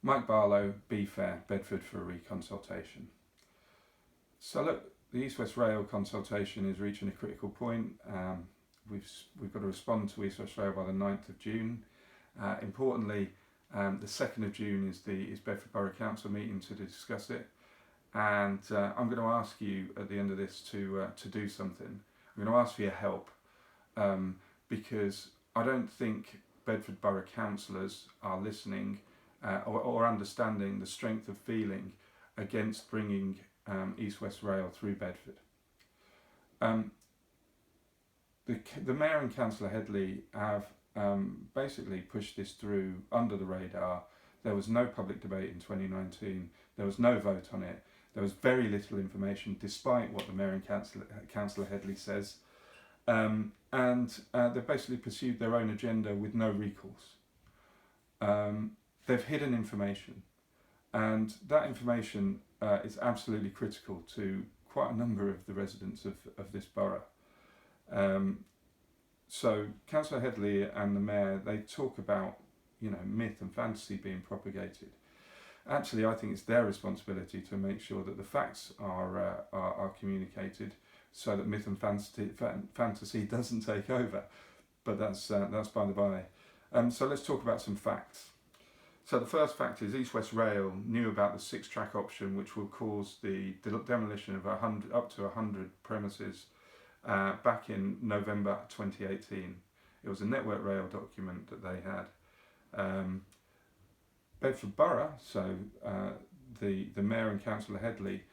Mike Barlow, BFARe, Bedford for a Re-Consultation. So look, the East-West Rail consultation is reaching a critical point. We've got to respond to East-West Rail by the 9th of June. Importantly, the 2nd of June is Bedford Borough Council meeting to discuss it. And I'm going to ask you at the end of this to do something. I'm going to ask for your help because I don't think Bedford Borough councillors are listening or understanding the strength of feeling against bringing East-West Rail through Bedford. The Mayor and Councillor Headley have basically pushed this through under the radar. There was no public debate in 2019, there was no vote on it, there was very little information despite what the Mayor and Councillor Headley says, and they've basically pursued their own agenda with no recourse. They've hidden information, and that information is absolutely critical to quite a number of the residents of this borough. So Councillor Headley and the Mayor, they talk about, you know, myth and fantasy being propagated. Actually, I think it's their responsibility to make sure that the facts are communicated so that myth and fantasy doesn't take over. But that's by the by. So let's talk about some facts. So the first fact is East-West Rail knew about the 6-track option, which will cause the demolition of up to 100 premises back in November 2018. It was a Network Rail document that they had. Bedford Borough, so the Mayor and Councillor Headley,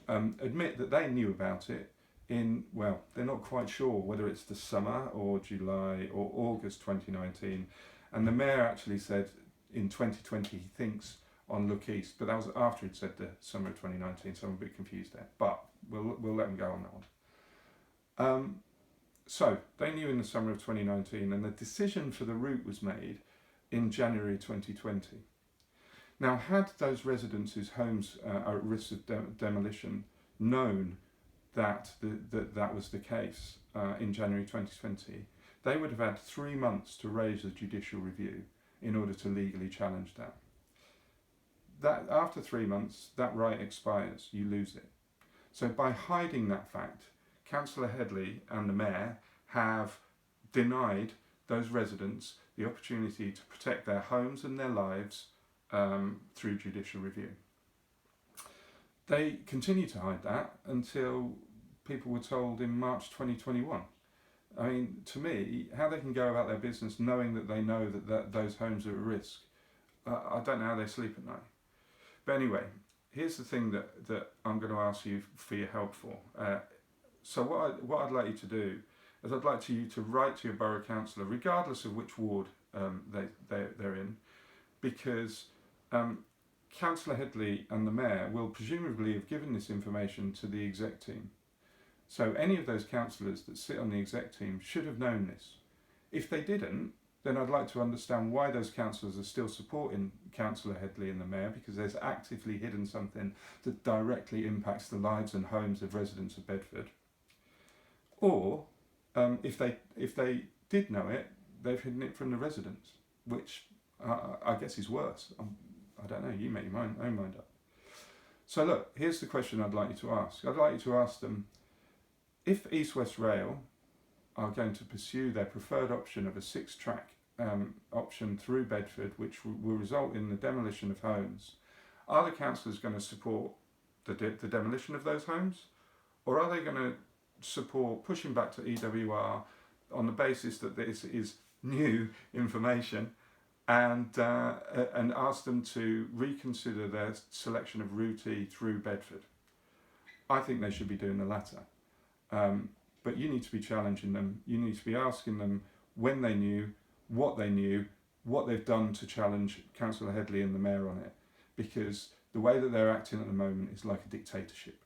admit that they knew about it in, well, they're not quite sure whether it's the summer or July or August 2019. And the Mayor actually said in 2020 he thinks on Look East, but that was after he'd said the summer of 2019, so I'm a bit confused there. But we'll let him go on that one. So they knew in the summer of 2019, and the decision for the route was made in January 2020. Now, had those residents whose homes are at risk of demolition known that that was the case in January 2020, they would have had 3 months to raise a judicial review in order to legally challenge that. After 3 months, that right expires, you lose it. So by hiding that fact, Councillor Headley and the Mayor have denied those residents the opportunity to protect their homes and their lives through judicial review. They continued to hide that until people were told in March 2021. I mean, to me, how they can go about their business knowing that they know that those homes are at risk, I don't know how they sleep at night. But anyway, here's the thing that I'm going to ask you for your help for. So what I'd like you to do is I'd like you to write to your borough councillor, regardless of which ward they're in, because Councillor Headley and the Mayor will presumably have given this information to the exec team. So any of those councillors that sit on the exec team should have known this. If they didn't, then I'd like to understand why those councillors are still supporting Councillor Headley and the Mayor, because there's actively hidden something that directly impacts the lives and homes of residents of Bedford. Or if they did know it, they've hidden it from the residents, which I guess is worse. I don't know, you make your own mind up. So look, here's the question I'd like you to ask. I'd like you to ask them, if East-West Rail are going to pursue their preferred option of a 6-track option through Bedford, which will result in the demolition of homes, are the councillors going to support the demolition of those homes? Or are they going to support pushing back to EWR on the basis that this is new information and ask them to reconsider their selection of Route E through Bedford? I think they should be doing the latter. But you need to be challenging them. You need to be asking them when they knew, what they've done to challenge Councillor Headley and the Mayor on it. Because the way that they're acting at the moment is like a dictatorship.